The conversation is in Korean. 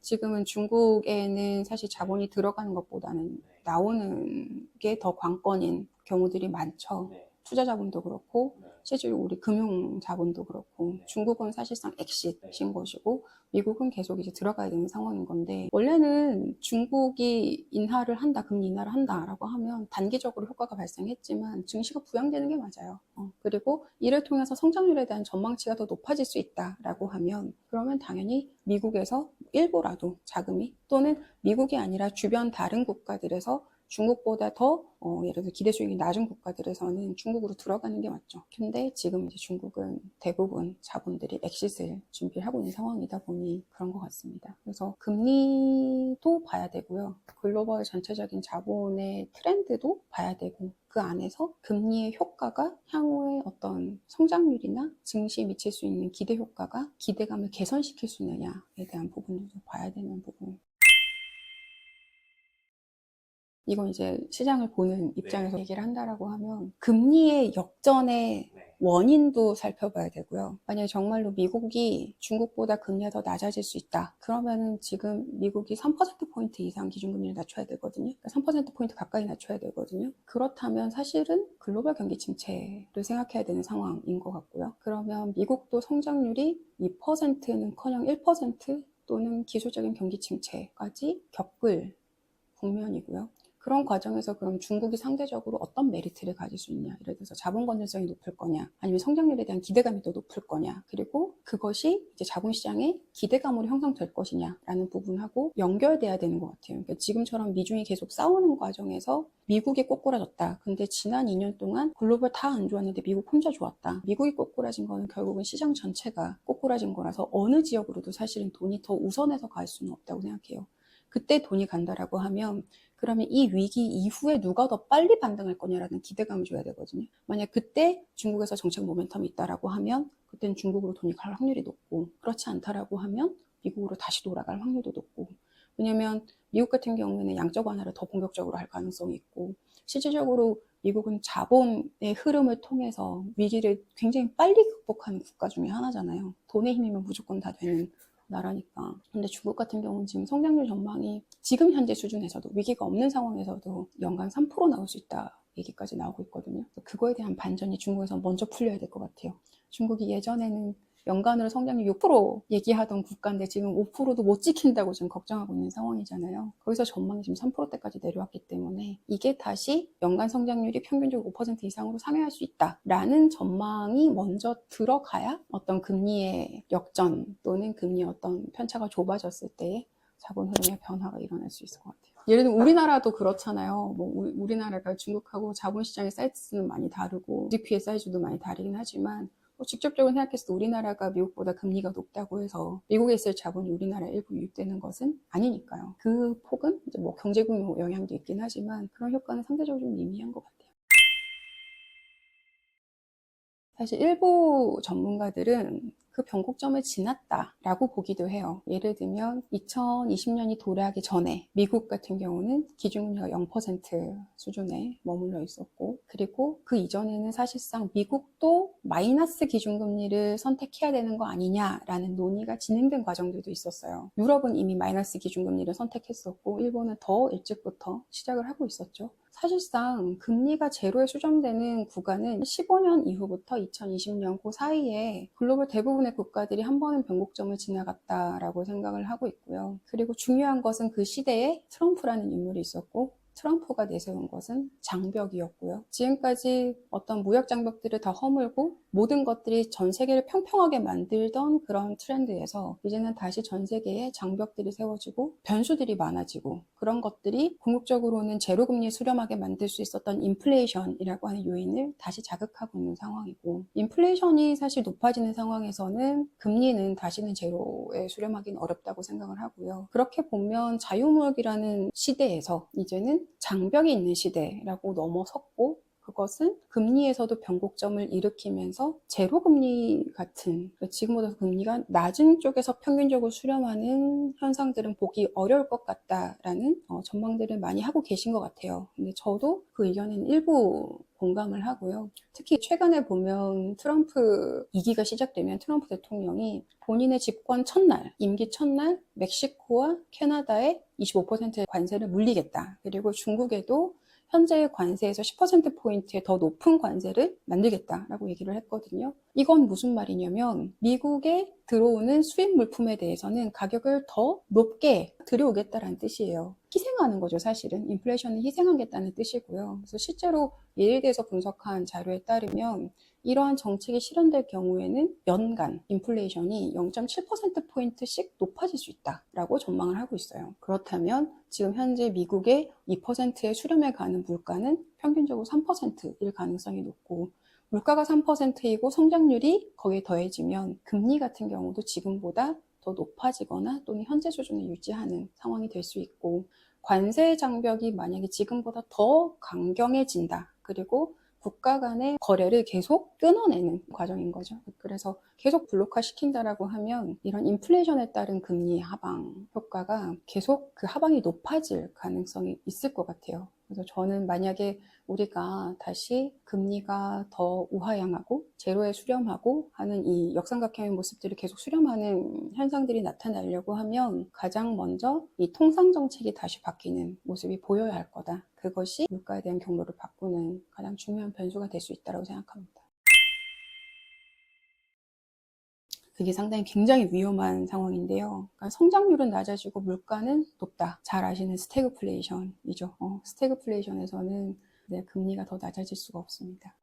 지금은 중국에는 사실 자본이 들어가는 것보다는 나오는 게 더 관건인 경우들이 많죠. 투자 자본도 그렇고 실제로 우리 금융 자본도 그렇고 중국은 사실상 엑싯인 것이고 미국은 계속 이제 들어가야 되는 상황인 건데 원래는 중국이 인하를 한다, 금리 인하를 한다라고 하면 단기적으로 효과가 발생했지만 증시가 부양되는 게 맞아요. 그리고 이를 통해서 성장률에 대한 전망치가 더 높아질 수 있다라고 하면 그러면 당연히 미국에서 일부라도 자금이 또는 미국이 아니라 주변 다른 국가들에서 중국보다 더 예를 들어 기대 수익이 낮은 국가들에서는 중국으로 들어가는 게 맞죠. 근데 지금 이제 중국은 대부분 자본들이 엑싯을 준비를 하고 있는 상황이다 보니 그런 것 같습니다. 그래서 금리도 봐야 되고요. 글로벌 전체적인 자본의 트렌드도 봐야 되고 그 안에서 금리의 효과가 향후에 어떤 성장률이나 증시에 미칠 수 있는 기대 효과가 기대감을 개선시킬 수 있느냐에 대한 부분들도 봐야 되는 부분. 이건 이제 시장을 보는 입장에서 얘기를 한다라고 하면 금리의 역전의 원인도 살펴봐야 되고요. 만약에 정말로 미국이 중국보다 금리가 더 낮아질 수 있다. 그러면은 지금 미국이 3%포인트 이상 기준금리를 낮춰야 되거든요. 3%포인트 가까이 낮춰야 되거든요. 그렇다면 사실은 글로벌 경기 침체를 생각해야 되는 상황인 것 같고요. 그러면 미국도 성장률이 2%는커녕 1% 또는 기술적인 경기 침체까지 겪을 국면이고요. 그런 과정에서 그럼 중국이 상대적으로 어떤 메리트를 가질 수 있냐, 예를 들어서 자본 건전성이 높을 거냐, 아니면 성장률에 대한 기대감이 더 높을 거냐, 그리고 그것이 이제 자본시장의 기대감으로 형성될 것이냐라는 부분하고 연결돼야 되는 것 같아요. 그러니까 지금처럼 미중이 계속 싸우는 과정에서 미국이 꼬꾸라졌다. 근데 지난 2년 동안 글로벌 다 안 좋았는데 미국 혼자 좋았다. 미국이 꼬꾸라진 거는 결국은 시장 전체가 꼬꾸라진 거라서 어느 지역으로도 사실은 돈이 더 우선해서 갈 수는 없다고 생각해요. 그때 돈이 간다라고 하면 그러면 이 위기 이후에 누가 더 빨리 반등할 거냐라는 기대감을 줘야 되거든요. 만약 그때 중국에서 정책 모멘텀이 있다라고 하면 그때는 중국으로 돈이 갈 확률이 높고 그렇지 않다라고 하면 미국으로 다시 돌아갈 확률도 높고 왜냐면 미국 같은 경우에는 양적 완화를 더 본격적으로 할 가능성이 있고 실질적으로 미국은 자본의 흐름을 통해서 위기를 굉장히 빨리 극복하는 국가 중에 하나잖아요. 돈의 힘이면 무조건 다 되는 나라니까. 근데 중국 같은 경우는 지금 성장률 전망이 지금 현재 수준에서도 위기가 없는 상황에서도 연간 3% 나올 수 있다 얘기까지 나오고 있거든요. 그거에 대한 반전이 중국에서 먼저 풀려야 될 것 같아요. 중국이 예전에는 연간으로 성장률 6% 얘기하던 국가인데 지금 5%도 못 지킨다고 지금 걱정하고 있는 상황이잖아요. 거기서 전망이 지금 3%대까지 내려왔기 때문에 이게 다시 연간 성장률이 평균적으로 5% 이상으로 상회할 수 있다라는 전망이 먼저 들어가야 어떤 금리의 역전 또는 금리의 어떤 편차가 좁아졌을 때 자본 흐름의 변화가 일어날 수 있을 것 같아요. 예를 들면 우리나라도 그렇잖아요. 뭐 우리나라가 중국하고 자본시장의 사이즈는 많이 다르고 GDP의 사이즈도 많이 다르긴 하지만 직접적으로 생각했을 때 우리나라가 미국보다 금리가 높다고 해서 미국에 있을 자본이 우리나라에 일부 유입되는 것은 아니니까요. 그 폭은 이제 뭐 경제 규모 영향도 있긴 하지만 그런 효과는 상대적으로 좀 미미한 것 같아요. 사실 일부 전문가들은 그 변곡점을 지났다라고 보기도 해요. 예를 들면 2020년이 도래하기 전에 미국 같은 경우는 기준금리가 0% 수준에 머물러 있었고 그리고 그 이전에는 사실상 미국도 마이너스 기준금리를 선택해야 되는 거 아니냐라는 논의가 진행된 과정들도 있었어요. 유럽은 이미 마이너스 기준금리를 선택했었고 일본은 더 일찍부터 시작을 하고 있었죠. 사실상 금리가 제로에 수정되는 구간은 15년 이후부터 2020년 그 사이에 글로벌 대부분의 국가들이 한 번은 변곡점을 지나갔다라고 생각을 하고 있고요. 그리고 중요한 것은 그 시대에 트럼프라는 인물이 있었고 트럼프가 내세운 것은 장벽이었고요. 지금까지 어떤 무역 장벽들을 다 허물고 모든 것들이 전 세계를 평평하게 만들던 그런 트렌드에서 이제는 다시 전 세계에 장벽들이 세워지고 변수들이 많아지고 그런 것들이 궁극적으로는 제로금리 수렴하게 만들 수 있었던 인플레이션이라고 하는 요인을 다시 자극하고 있는 상황이고 인플레이션이 사실 높아지는 상황에서는 금리는 다시는 제로에 수렴하기는 어렵다고 생각을 하고요. 그렇게 보면 자유무역이라는 시대에서 이제는 장벽이 있는 시대라고 넘어섰고 그것은 금리에서도 변곡점을 일으키면서 제로금리 같은, 지금보다 금리가 낮은 쪽에서 평균적으로 수렴하는 현상들은 보기 어려울 것 같다라는 전망들을 많이 하고 계신 것 같아요. 근데 저도 그 의견에는 일부 공감을 하고요. 특히 최근에 보면 트럼프 2기가 시작되면 트럼프 대통령이 본인의 집권 첫날, 임기 첫날 멕시코와 캐나다에 25%의 관세를 물리겠다. 그리고 중국에도 현재의 관세에서 10%포인트의 더 높은 관세를 만들겠다라고 얘기를 했거든요. 이건 무슨 말이냐면 미국에 들어오는 수입 물품에 대해서는 가격을 더 높게 들여오겠다라는 뜻이에요. 희생하는 거죠, 사실은. 인플레이션을 희생하겠다는 뜻이고요. 그래서 실제로 예에 대해서 분석한 자료에 따르면 이러한 정책이 실현될 경우에는 연간 인플레이션이 0.7%포인트씩 높아질 수 있다라고 전망을 하고 있어요. 그렇다면 지금 현재 미국의 2%의 수렴에 가는 물가는 평균적으로 3%일 가능성이 높고, 물가가 3%이고 성장률이 거기에 더해지면 금리 같은 경우도 지금보다 더 높아지거나 또는 현재 수준을 유지하는 상황이 될 수 있고, 관세 장벽이 만약에 지금보다 더 강경해진다. 그리고 국가 간의 거래를 계속 끊어내는 과정인 거죠. 그래서 계속 블록화 시킨다라고 하면 이런 인플레이션에 따른 금리 하방 효과가 계속 그 하방이 높아질 가능성이 있을 것 같아요. 그래서 저는 만약에 우리가 다시 금리가 더 우하향하고 제로에 수렴하고 하는 이 역삼각형의 모습들을 계속 수렴하는 현상들이 나타나려고 하면 가장 먼저 이 통상 정책이 다시 바뀌는 모습이 보여야 할 거다. 그것이 물가에 대한 경로를 바꾸는 가장 중요한 변수가 될 수 있다고 생각합니다. 그게 상당히 굉장히 위험한 상황인데요. 그러니까 성장률은 낮아지고 물가는 높다. 잘 아시는 스태그플레이션이죠. 스태그플레이션에서는 금리가 더 낮아질 수가 없습니다.